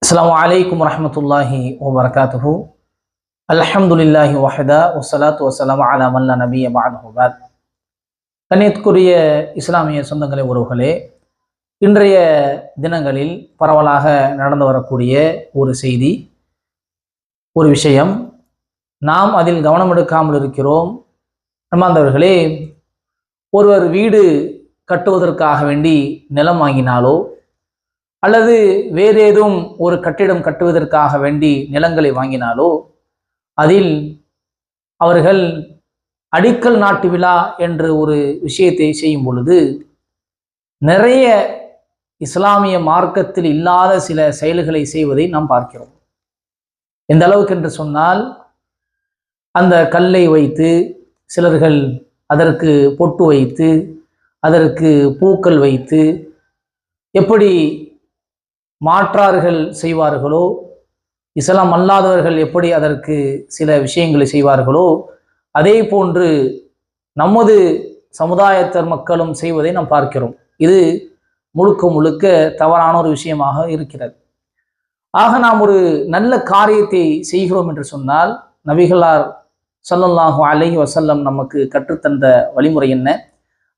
அஸ்ஸலாமு அலைக்கும் வரஹ்மத்துல்லாஹி வபரகாத்துஹு. அல்ஹம்துலில்லாஹி வஹதா வஸ்ஸலாத்து வஸ்ஸலாமு அலா மன் லா நபிய்ய பஅதஹு பாத். கண்ணியத்துக்குரிய இஸ்லாமிய சொந்தங்களே, உறவுகளே, இன்றைய தினங்களில் பரவலாக நடந்து வரக்கூடிய ஒரு செய்தி, ஒரு விஷயம், நாம் அதில் கவனம் எடுக்காமல் இருக்கிறோம். அன்பார்ந்தவர்களே, ஒருவர் வீடு கட்டுவதற்காக வேண்டி நிலம் வாங்கினாலோ அல்லது வேறு ஏதும் ஒரு கட்டிடம் கட்டுவதற்காக வேண்டி நிலங்களை வாங்கினாலோ அதில் அவர்கள் அடிக்கல் நாட்டு விழா என்று ஒரு விஷயத்தை செய்யும் பொழுது நிறைய இஸ்லாமிய மார்க்கத்தில் இல்லாத சில செயல்களை செய்வதை நாம் பார்க்கிறோம். எந்த அளவுக்கு என்று சொன்னால், அந்த கல்லை வைத்து சிலர்கள் அதற்கு பொட்டு வைத்து அதற்கு பூக்கள் வைத்து எப்படி மாற்றார்கள் செய்வார்களோ, இஸ்லாம் அல்லாதவர்கள் எப்படி அதற்கு சில விஷயங்களை செய்வார்களோ, அதே போன்று நமது சமுதாயத்தர் மக்களும் செய்வதை நாம் பார்க்கிறோம். இது முழுக்க முழுக்க தவறான ஒரு விஷயமாக இருக்கிறது. ஆக நாம் ஒரு நல்ல காரியத்தை செய்கிறோம் என்று சொன்னால், நபிகளார் ஸல்லல்லாஹு அலைஹி வஸல்லம் நமக்கு கற்றுத்தந்த வழிமுறை என்ன?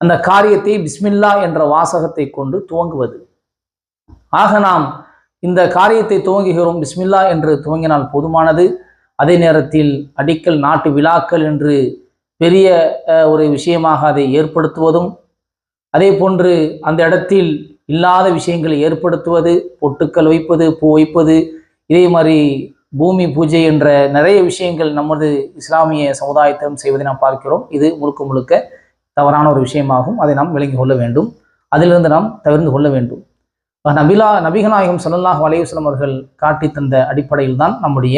அந்த காரியத்தை பிஸ்மில்லா என்ற வாசகத்தை கொண்டு துவங்குவது. ஆக நாம் இந்த காரியத்தை துவங்குகிறோம், பிஸ்மில்லா என்று துவங்கினால் போதுமானது. அதே நேரத்தில் அடிக்கல் நாட்டு விழாக்கள் என்று பெரிய ஒரு விஷயமாக அதை ஏற்படுத்துவதும், அதே போன்று அந்த இடத்தில் இல்லாத விஷயங்களை ஏற்படுத்துவது, பொட்டுக்கள் வைப்பது, பூ வைப்பது, இதே மாதிரி பூமி பூஜை என்ற நிறைய விஷயங்கள் நமது இஸ்லாமிய சமுதாயத்திலும் செய்வதை நாம் பார்க்கிறோம். இது முழுக்க முழுக்க தவறான ஒரு விஷயமாகும். அதை நாம் விளங்கி கொள்ள வேண்டும். அதிலிருந்து நாம் தவிர்த்து கொள்ள வேண்டும். நபிகநாயகம் ஸல்லல்லாஹு அலைஹி வஸல்லம் அவர்கள் காட்டி தந்த அடிப்படையில் தான் நம்முடைய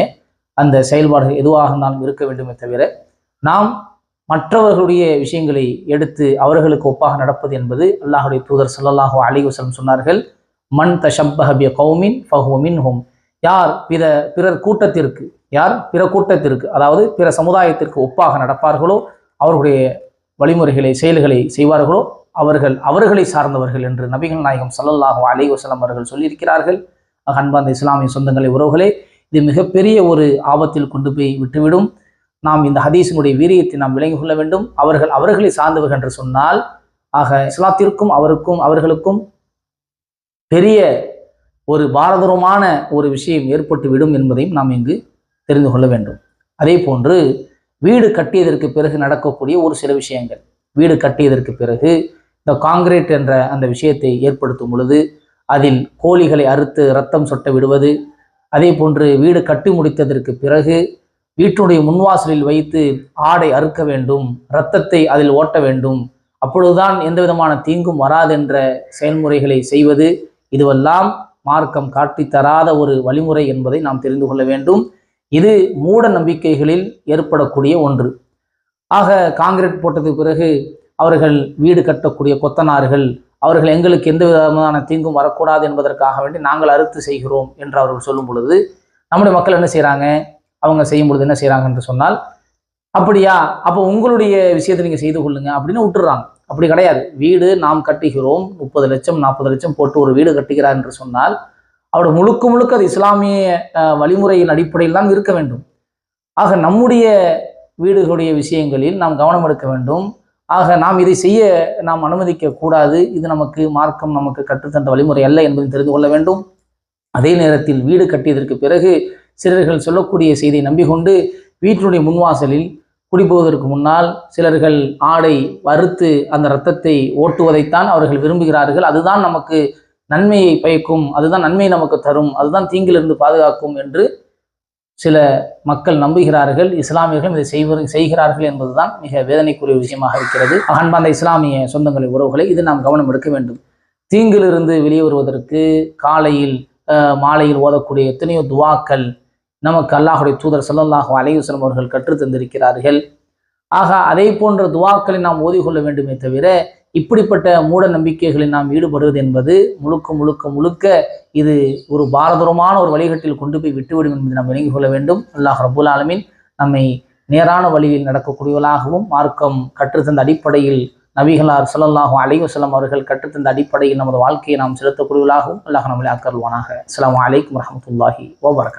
அந்த செயல்பாடுகள் எதுவாக இருந்தாலும் இருக்க வேண்டுமே தவிர, நாம் மற்றவர்களுடைய விஷயங்களை எடுத்து அவர்களுக்கு ஒப்பாக நடப்பது என்பது அல்லாஹ்வுடைய தூதர் ஸல்லல்லாஹு அலைஹி வஸல்லம் சொன்னார்கள், மன் தஷப்பஹ பி கௌமின் ஃபஹுவ மின்ஹும். யார் பிறர் கூட்டத்திற்கு அதாவது பிற சமுதாயத்திற்கு ஒப்பாக நடப்பார்களோ, அவர்களுடைய வழிமுறைகளை செயல்களை செய்வார்களோ, அவர்களை சார்ந்தவர்கள் என்று நபிகள் நாயகம் ஸல்லல்லாஹு அலைஹி வஸல்லம் அவர்கள் சொல்லியிருக்கிறார்கள். அன்பார்ந்த இஸ்லாமிய சொந்தங்களே, உறவுகளே, இது மிகப்பெரிய ஒரு ஆபத்தில் கொண்டு போய் விட்டுவிடும். நாம் இந்த ஹதீஸினுடைய வீரியத்தை நாம் விளங்கி கொள்ள வேண்டும். அவர்களை சார்ந்தவர்கள் என்று சொன்னால், ஆக இஸ்லாத்திற்கும் அவர்களுக்கும் பெரிய ஒரு பாரதூரமான ஒரு விஷயம் ஏற்பட்டு விடும் என்பதையும் நாம் இங்கு தெரிந்து கொள்ள வேண்டும். அதே போன்று வீடு கட்டியதற்கு பிறகு நடக்கக்கூடிய ஒரு சில விஷயங்கள், வீடு கட்டியதற்கு பிறகு இந்த காங்கிரீட் என்ற அந்த விஷயத்தை ஏற்படுத்தும் பொழுது அதில் கோழிகளை அறுத்து ரத்தம் சொட்ட விடுவது, அதே போன்று வீடு கட்டி முடித்ததற்கு பிறகு வீட்டுடைய முன்வாசலில் வைத்து ஆடை அறுக்க வேண்டும், இரத்தத்தை அதில் ஓட்ட வேண்டும், அப்பொழுதுதான் எந்த விதமான தீங்கும் வராது என்ற செயல்முறைகளை செய்வது, இதுவெல்லாம் மார்க்கம் காட்டித்தராத ஒரு வழிமுறை என்பதை நாம் தெரிந்து கொள்ள வேண்டும். இது மூட நம்பிக்கைகளில் ஏற்படக்கூடிய ஒன்று. ஆக காங்கிரீட் போட்டதுக்கு பிறகு அவர்கள் வீடு கட்டக்கூடிய கொத்தனார்கள், அவர்கள் எங்களுக்கு எந்த விதமான தீங்கும் வரக்கூடாது என்பதற்காக வேண்டி நாங்கள் அறுத்து செய்கிறோம் என்று அவர்கள் சொல்லும் பொழுது நம்முடைய மக்கள் என்ன செய்கிறாங்க? அவங்க செய்யும் பொழுது என்ன செய்கிறாங்க என்று சொன்னால், அப்படியா, அப்போ உங்களுடைய விஷயத்தை நீங்கள் செய்து கொள்ளுங்க அப்படின்னு விட்டுறாங்க. அப்படி கிடையாது. வீடு நாம் கட்டுகிறோம், 30 லட்சம் 40 லட்சம் போட்டு ஒரு வீடு கட்டுகிறார் என்று சொன்னால், அவருடைய முழுக்க அது இஸ்லாமிய வழிமுறையின் அடிப்படையில் தான் இருக்க வேண்டும். ஆக நம்முடைய வீடுகளுடைய விஷயங்களில் நாம் கவனம் எடுக்க வேண்டும். ஆக நாம் இதை செய்ய நாம் அனுமதிக்க கூடாது. இது மார்க்கம் நமக்கு கற்றுத்தந்த வழிமுறை அல்ல என்பதை தெரிந்து கொள்ள வேண்டும். அதே நேரத்தில் வீடு கட்டியதற்கு பிறகு சிலர்கள் சொல்லக்கூடிய செய்தியை நம்பிக்கொண்டு வீட்டினுடைய முன்வாசலில் குடிபோவதற்கு முன்னால் சிலர்கள் ஆடை வறுத்து அந்த இரத்தத்தை ஓட்டுவதைத்தான் அவர்கள் விரும்புகிறார்கள். அதுதான் நமக்கு நன்மையை பயக்கும், அதுதான் நன்மையை நமக்கு தரும், அதுதான் தீங்கிலிருந்து பாதுகாக்கும் என்று சில மக்கள் நம்புகிறார்கள். இஸ்லாமியர்கள் இதை செய்கிறார்கள் என்பதுதான் மிக வேதனைக்குரிய விஷயமாக இருக்கிறது. அன்பார்ந்த இஸ்லாமிய சொந்தங்களை, உறவுகளை, இது நாம் கவனம் எடுக்க வேண்டும். தீங்கிலிருந்து வெளியே வருவதற்கு காலையில் மாலையில் ஓதக்கூடிய எத்தனையோ துவாக்கள் நமக்கு அல்லாஹ்வுடைய தூதர் ஸல்லல்லாஹு அலைஹி வஸல்லம் அவர்கள் கற்றுத் தந்திருக்கிறார்கள். ஆக அதே போன்ற துவாக்களை நாம் ஓதிக்கொள்ள வேண்டுமே தவிர, இப்படிப்பட்ட மூட நம்பிக்கைகளில் நாம் ஈடுபடுவது என்பது முழுக்க இது ஒரு பாரதூரமான ஒரு வழிகட்டில் கொண்டு போய் விட்டுவிடும் என்பதை நாம் விளங்கிக் கொள்ள வேண்டும். அல்லாஹ் ரப்புல் ஆலமீன் நம்மை நேரான வழியில் நடக்கக்கூடியவர்களாகவும் மார்க்கம் கற்றுத்தந்த அடிப்படையில் நபிகளார் ஸல்லல்லாஹு அலைஹி வஸல்லம் அவர்கள் கற்றுத்தந்த அடிப்படையில் நமது வாழ்க்கையை நாம் செலுத்தக்கூடியவர்களாகவும் அல்லாஹ் நம்மளை ஆக்கருள்வானாக. அஸ்ஸலாமு அலைக்கும் வரஹ்மத்துல்லாஹி வபரகாத்துஹு.